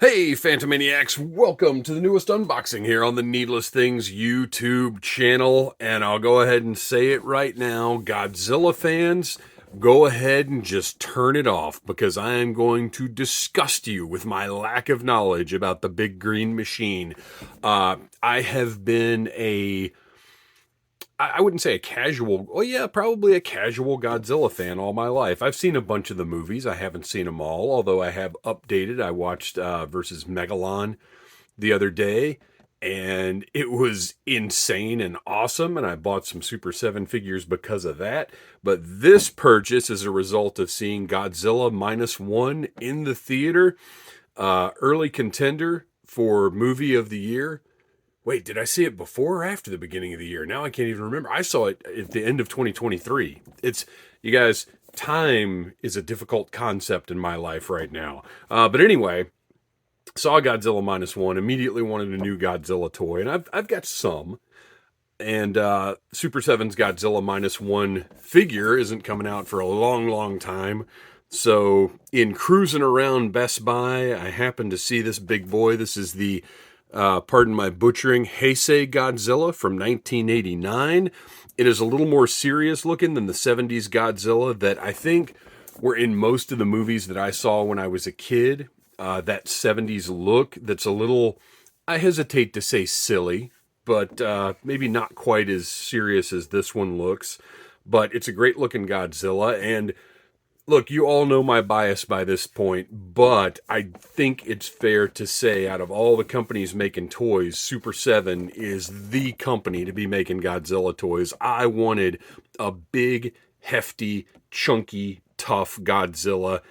Hey, Phantomaniacs, welcome to the newest unboxing here on the Needless Things YouTube channel. And I'll go ahead and say it right now, Godzilla fans, go ahead and just turn it off because I am going to disgust you with my lack of knowledge about the big green machine. I have been I wouldn't say a casual, well, yeah, probably a casual Godzilla fan all my life. I've seen a bunch of the movies. I haven't seen them all, although I have updated. I watched versus Megalon the other day, and it was insane and awesome, and I bought some Super 7 figures because of that. But this purchase is a result of seeing Godzilla -1 in the theater, early contender for movie of the year. Wait, did I see it before or after the beginning of the year? Now I can't even remember. I saw it at the end of 2023. You guys, time is a difficult concept in my life right now. But anyway, saw Godzilla -1, immediately wanted a new Godzilla toy, and I've got some. And Super 7's Godzilla -1 figure isn't coming out for a long, long time. So in cruising around Best Buy, I happened to see this big boy. This is the pardon my butchering, Heisei Godzilla from 1989. It is a little more serious looking than the 70s Godzilla that I think were in most of the movies that I saw when I was a kid. That 70s look that's a little, I hesitate to say silly, but maybe not quite as serious as this one looks. But it's a great looking Godzilla, and look, you all know my bias by this point, but I think it's fair to say out of all the companies making toys, Super 7 is the company to be making Godzilla toys. I wanted a big, hefty, chunky, tough Godzilla,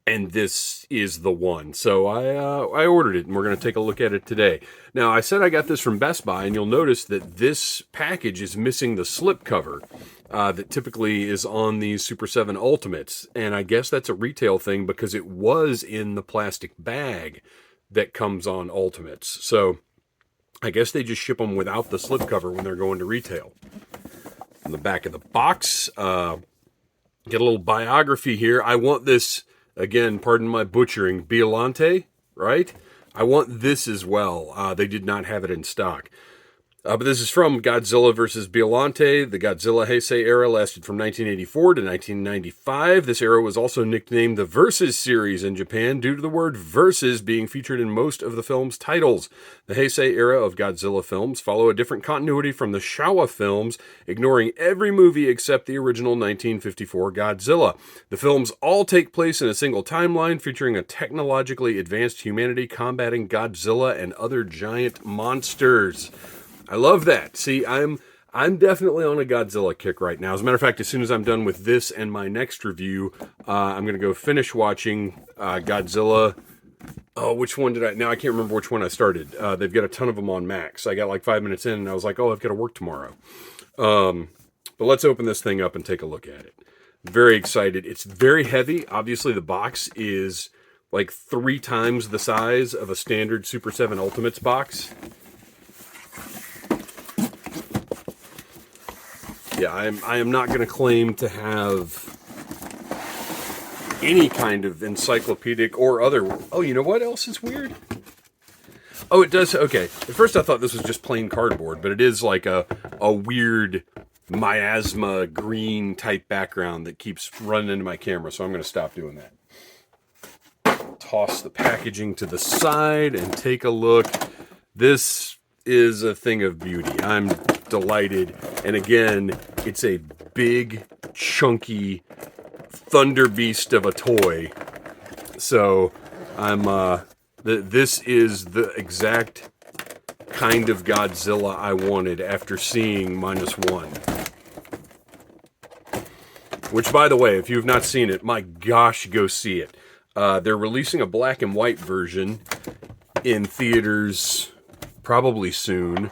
and this is the one. So I ordered it, and we're going to take a look at it today. Now, I said I got this from Best Buy, and you'll notice that this package is missing the slip cover that typically is on these Super 7 Ultimates. And I guess that's a retail thing because it was in the plastic bag that comes on Ultimates. So I guess they just ship them without the slip cover when they're going to retail. On the back of the box, get a little biography here. I want this, again, pardon my butchering, Biollante, right? I want this as well. They did not have it in stock. But this is from Godzilla vs. Biollante. The Godzilla Heisei era lasted from 1984 to 1995. This era was also nicknamed the Versus series in Japan due to the word versus being featured in most of the film's titles. The Heisei era of Godzilla films follow a different continuity from the Showa films, ignoring every movie except the original 1954 Godzilla. The films all take place in a single timeline, featuring a technologically advanced humanity combating Godzilla and other giant monsters. I love that. See, I'm definitely on a Godzilla kick right now. As a matter of fact, as soon as I'm done with this and my next review, I'm going to go finish watching Godzilla. Oh, which one did I? Now I can't remember which one I started. They've got a ton of them on Max. I got like 5 minutes in, and I was like, oh, I've got to work tomorrow. But let's open this thing up and take a look at it. Very excited. It's very heavy. Obviously, the box is like 3 times the size of a standard Super 7 Ultimates box. Yeah, I am not going to claim to have any kind of encyclopedic or other... Oh, you know what else is weird? Oh, it does... Okay, at first I thought this was just plain cardboard, but it is like a weird miasma green type background that keeps running into my camera, so I'm going to stop doing that. Toss the packaging to the side and take a look. This is a thing of beauty. I'm delighted. And again, it's a big, chunky thunder beast of a toy. So this is the exact kind of Godzilla I wanted after seeing -1. Which, by the way, if you've not seen it, my gosh, go see it. They're releasing a black and white version in theaters probably soon.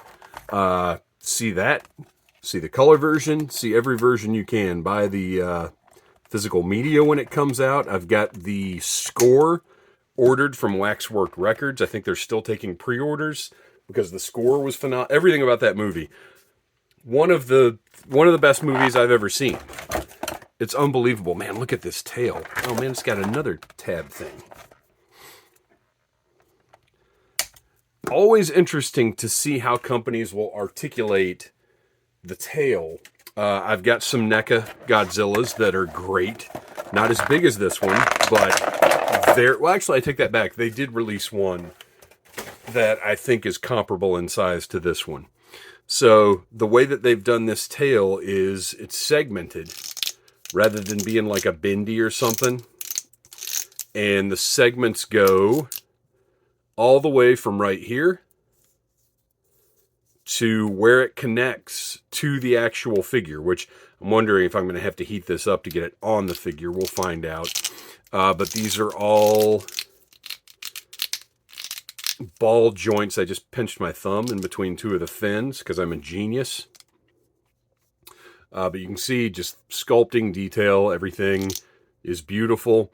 See that? See the color version? See every version you can. Buy the physical media when it comes out. I've got the score ordered from Waxwork Records. I think they're still taking pre-orders because the score was phenomenal. Everything about that movie. One of the best movies I've ever seen. It's unbelievable. Man, look at this tail. Oh man, it's got another tab thing. always interesting to see how companies will articulate the tail. I've got some NECA Godzillas that are great. Not as big as this one, but well, actually, I take that back. They did release one that I think is comparable in size to this one. So the way that they've done this tail is it's segmented rather than being like a bendy or something. And the segments go all the way from right here to where it connects to the actual figure, which I'm wondering if I'm going to have to heat this up to get it on the figure. We'll find out. But these are all ball joints. I just pinched my thumb in between two of the fins because I'm a genius. But you can see just sculpting detail, everything is beautiful.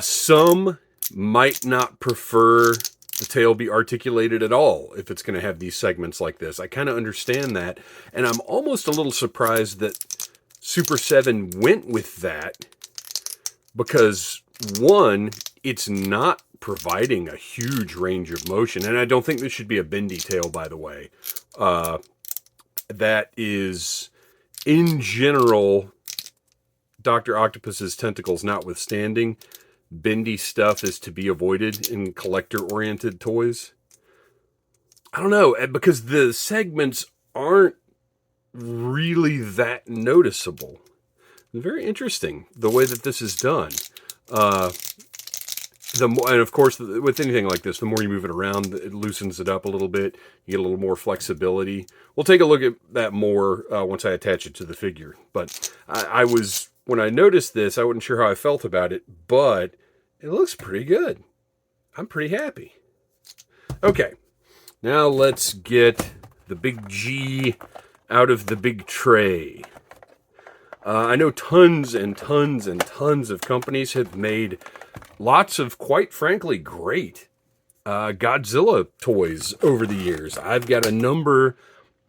Some might not prefer the tail be articulated at all if it's going to have these segments like this. I kind of understand that, and I'm almost a little surprised that Super 7 went with that because, one, it's not providing a huge range of motion, and I don't think this should be a bendy tail, by the way. That is, in general, Dr. Octopus's tentacles notwithstanding, bendy stuff is to be avoided in collector-oriented toys. I don't know, because the segments aren't really that noticeable. Very interesting, the way that this is done. And of course, with anything like this, the more you move it around, it loosens it up a little bit. You get a little more flexibility. We'll take a look at that more once I attach it to the figure. But when I noticed this, I wasn't sure how I felt about it, but it looks pretty good. I'm pretty happy. Okay, now let's get the big G out of the big tray. I know tons and tons and tons of companies have made lots of, quite frankly, great Godzilla toys over the years. I've got a number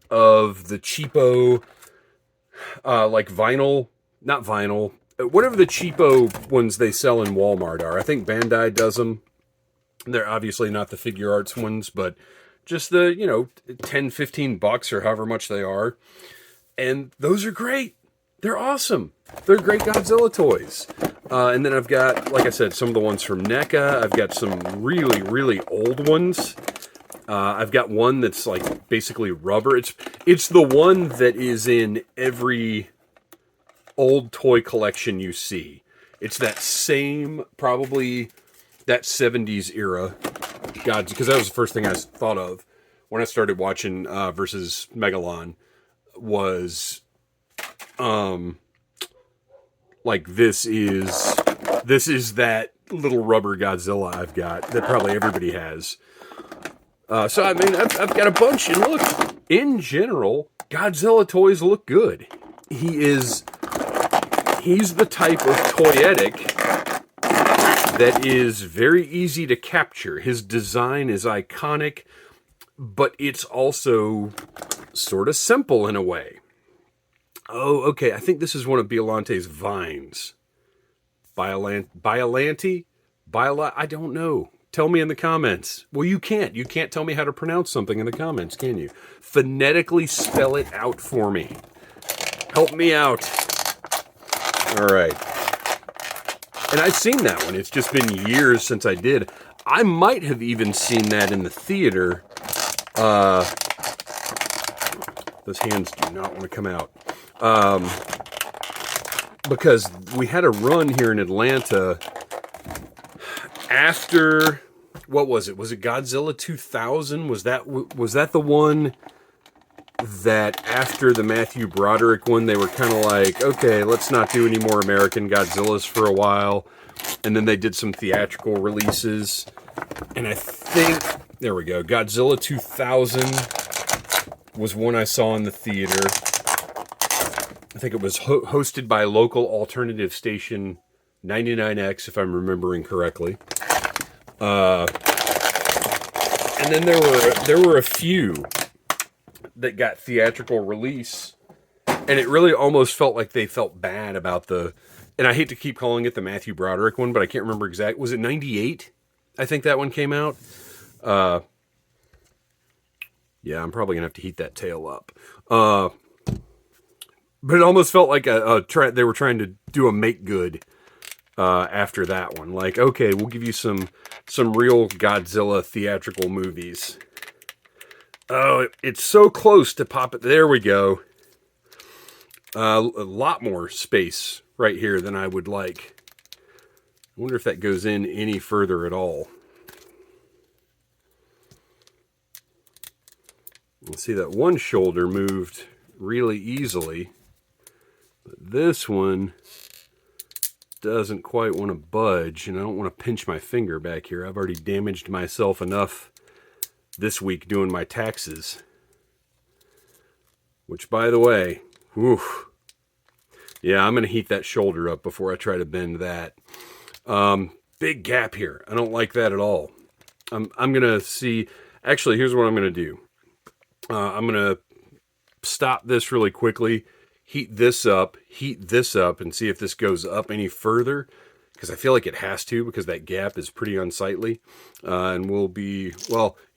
of the cheapo, like vinyl, not vinyl, whatever the cheapo ones they sell in Walmart are. I think Bandai does them. They're obviously not the figure arts ones, but just the, $10-15 or however much they are. And those are great. They're awesome. They're great Godzilla toys. And then I've got, like I said, some of the ones from NECA. I've got some really, really old ones. I've got one that's like basically rubber. It's the one that is in every old toy collection you see. It's that same, probably that 70s era Godzilla, because that was the first thing I thought of when I started watching versus Megalon was like this is that little rubber Godzilla I've got that probably everybody has. So I mean I've got a bunch, and look, in general Godzilla toys look good. He's the type of toyetic that is very easy to capture. His design is iconic, but it's also sort of simple in a way. Oh, okay, I think this is one of Biolante's vines. Biolanti? I don't know. Tell me in the comments. Well, you can't. You can't tell me how to pronounce something in the comments, can you? Phonetically spell it out for me. Help me out. All right. And I've seen that one. It's just been years since I did. I might have even seen that in the theater. Those hands do not want to come out. Because we had a run here in Atlanta after, what was it? Was it Godzilla 2000? Was that the one that after the Matthew Broderick one, they were kind of like, okay, let's not do any more American Godzillas for a while. And then they did some theatrical releases. And I think, there we go, Godzilla 2000 was one I saw in the theater. I think it was hosted by local alternative station 99X, if I'm remembering correctly. And then there were a few that got theatrical release, and it really almost felt like they felt bad about and I hate to keep calling it the Matthew Broderick one, but I can't remember exactly. Was it 98? I think that one came out. Yeah, I'm probably going to have to heat that tail up. But it almost felt like they were trying to do a make good after that one. Like, okay, we'll give you some real Godzilla theatrical movies. Oh, it's so close to pop it. There we go. A lot more space right here than I would like. I wonder if that goes in any further at all. Let's see, that one shoulder moved really easily. But this one doesn't quite want to budge, and I don't want to pinch my finger back here. I've already damaged myself enough this week doing my taxes. Which, by the way, whew, yeah, I'm going to heat that shoulder up before I try to bend that. Big gap here. I don't like that at all. I'm going to see... Actually, here's what I'm going to do. I'm going to stop this really quickly, heat this up, and see if this goes up any further, because I feel like it has to, because that gap is pretty unsightly. And you'll be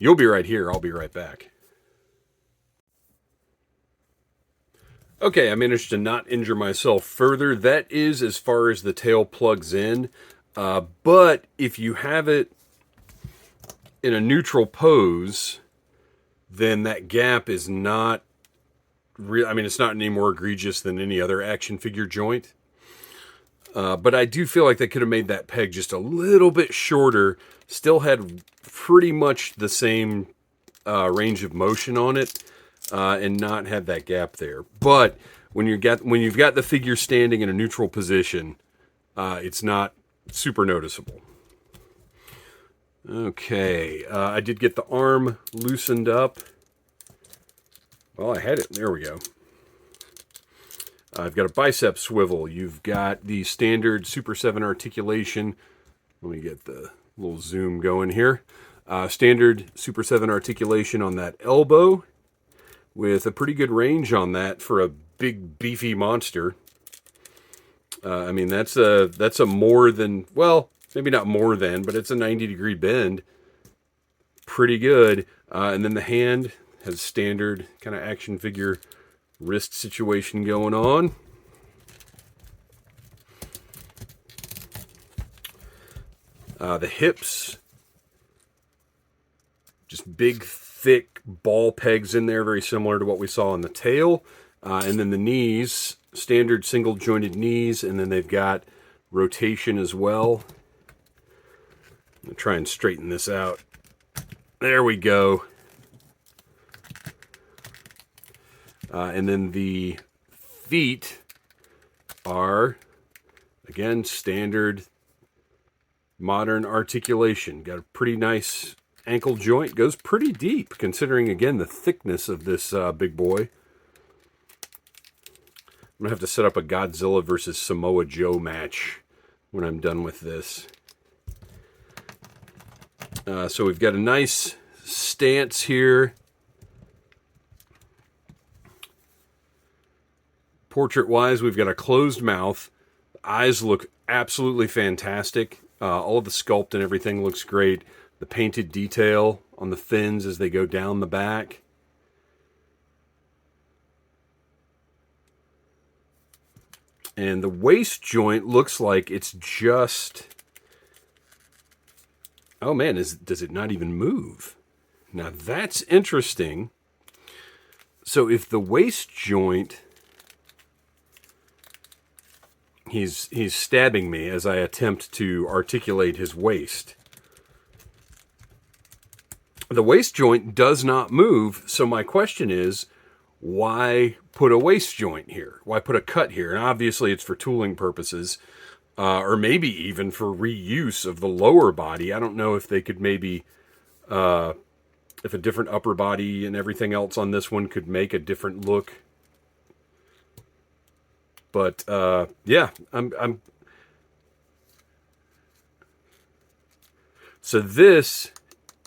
right here. I'll be right back. Okay, I managed to not injure myself further. That is as far as the tail plugs in. But if you have it in a neutral pose, then that gap is not real. I mean, it's not any more egregious than any other action figure joint. But I do feel like they could have made that peg just a little bit shorter. Still had pretty much the same range of motion on it, and not had that gap there. But when you've got the figure standing in a neutral position, it's not super noticeable. Okay, I did get the arm loosened up. Well, I had it. There we go. I've got a bicep swivel. You've got the standard Super 7 articulation. Let me get the little zoom going here. Standard Super 7 articulation on that elbow, with a pretty good range on that for a big, beefy monster. I mean, that's a more than, well, maybe not more than, but it's a 90-degree bend. Pretty good. And then the hand has standard kind of action figure wrist situation going on. The hips, just big, thick ball pegs in there, very similar to what we saw in the tail. And then the knees, standard single jointed knees, and then they've got rotation as well. I'm going to try and straighten this out. There we go. And then the feet are, again, standard modern articulation. Got a pretty nice ankle joint. Goes pretty deep, considering, again, the thickness of this big boy. I'm going to have to set up a Godzilla versus Samoa Joe match when I'm done with this. So we've got a nice stance here. Portrait-wise, we've got a closed mouth. Eyes look absolutely fantastic. All of the sculpt and everything looks great. The painted detail on the fins as they go down the back. And the waist joint looks like it's just... Oh man, does it not even move? Now that's interesting. So if the waist joint... He's stabbing me as I attempt to articulate his waist. The waist joint does not move, so my question is, why put a waist joint here? Why put a cut here? And obviously it's for tooling purposes, or maybe even for reuse of the lower body. I don't know if they could maybe, if a different upper body and everything else on this one could make a different look. But yeah, I'm. So this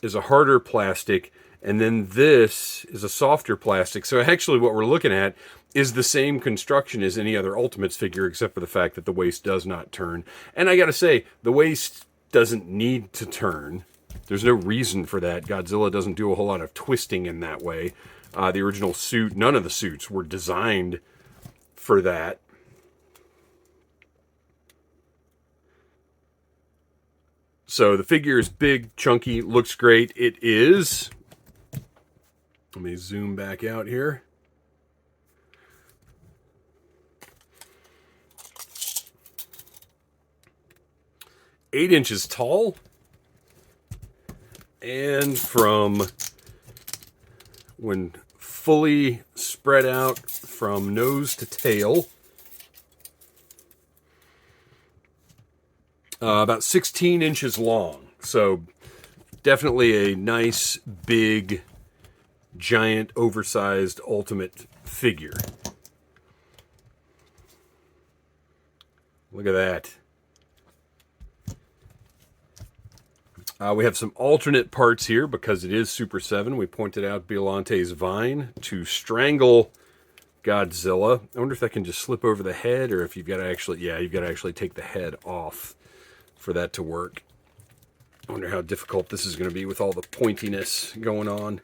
is a harder plastic, and then this is a softer plastic. So actually, what we're looking at is the same construction as any other Ultimates figure, except for the fact that the waist does not turn. And I got to say, the waist doesn't need to turn. There's no reason for that. Godzilla doesn't do a whole lot of twisting in that way. The original suit, none of the suits were designed for that. So the figure is big, chunky, looks great. It is. Let me zoom back out here. Eight inches tall. And from when fully spread out from nose to tail, about 16 inches long. So definitely a nice, big, giant, oversized ultimate figure. Look at that. We have some alternate parts here because it is Super 7. We pointed out Biolante's vine to strangle Godzilla. I wonder if that can just slip over the head, or if you've got to actually, yeah, you've got to actually take the head off for that to work. I wonder how difficult this is going to be with all the pointiness going on.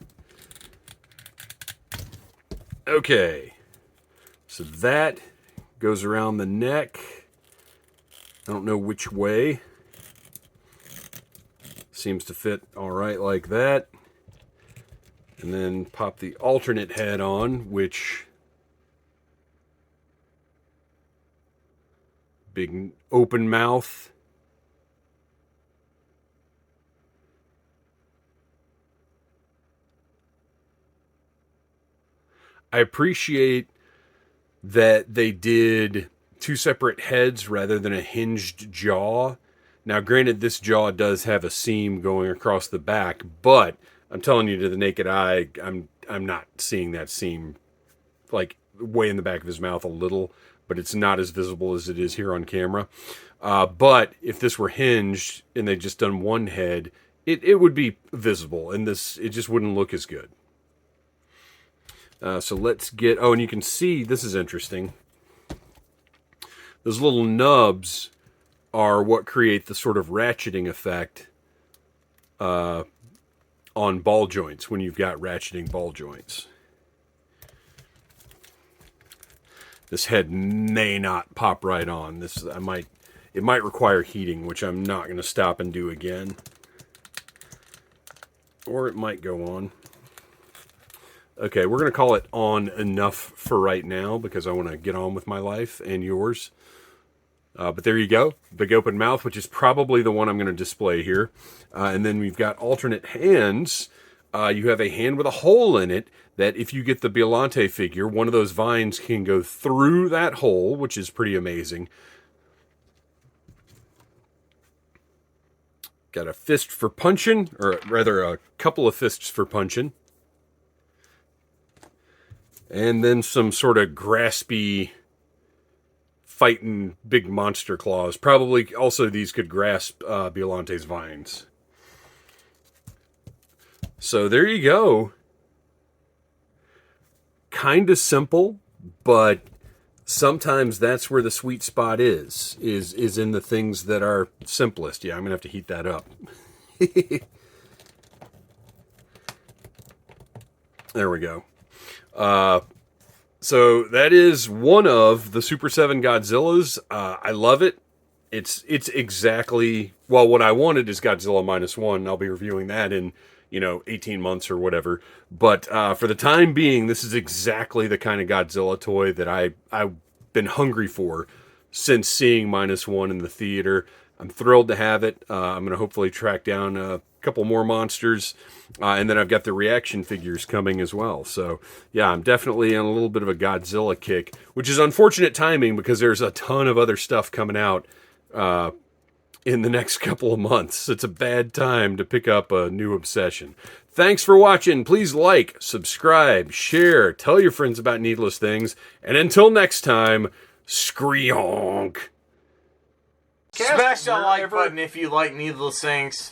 Okay, so that goes around the neck. I don't know which way. Seems to fit all right like that. And then pop the alternate head on, which big open mouth. I appreciate that they did two separate heads rather than a hinged jaw. Now, granted, this jaw does have a seam going across the back, but I'm telling you, to the naked eye, I'm not seeing that seam, like way in the back of his mouth a little, but it's not as visible as it is here on camera. But if this were hinged and they'd just done one head, it would be visible, and it just wouldn't look as good. So let's get, oh, and you can see, this is interesting. Those little nubs are what create the sort of ratcheting effect on ball joints when you've got ratcheting ball joints. This head may not pop right on. It might require heating, which I'm not going to stop and do again. Or it might go on. Okay, we're going to call it on enough for right now because I want to get on with my life and yours. But there you go. Big open mouth, which is probably the one I'm going to display here. And then we've got alternate hands. You have a hand with a hole in it that if you get the Biolante figure, one of those vines can go through that hole, which is pretty amazing. Got a fist for punching, or rather a couple of fists for punching. And then some sort of graspy, fighting big monster claws. Probably also these could grasp Biolante's vines. So there you go. Kind of simple, but sometimes that's where the sweet spot is in the things that are simplest. Yeah, I'm going to have to heat that up. There we go. So that is one of the Super 7 Godzillas. I love it. It's exactly, well, what I wanted is Godzilla -1. I'll be reviewing that in, 18 months or whatever. But for the time being, this is exactly the kind of Godzilla toy that I've been hungry for since seeing -1 in the theater. I'm thrilled to have it. I'm going to hopefully track down a couple more monsters. And then I've got the reaction figures coming as well. So, yeah, I'm definitely on a little bit of a Godzilla kick, which is unfortunate timing because there's a ton of other stuff coming out in the next couple of months. It's a bad time to pick up a new obsession. Thanks for watching. Please like, subscribe, share, tell your friends about Needless Things. And until next time, screonk. Smash that like button if you like Needless Things.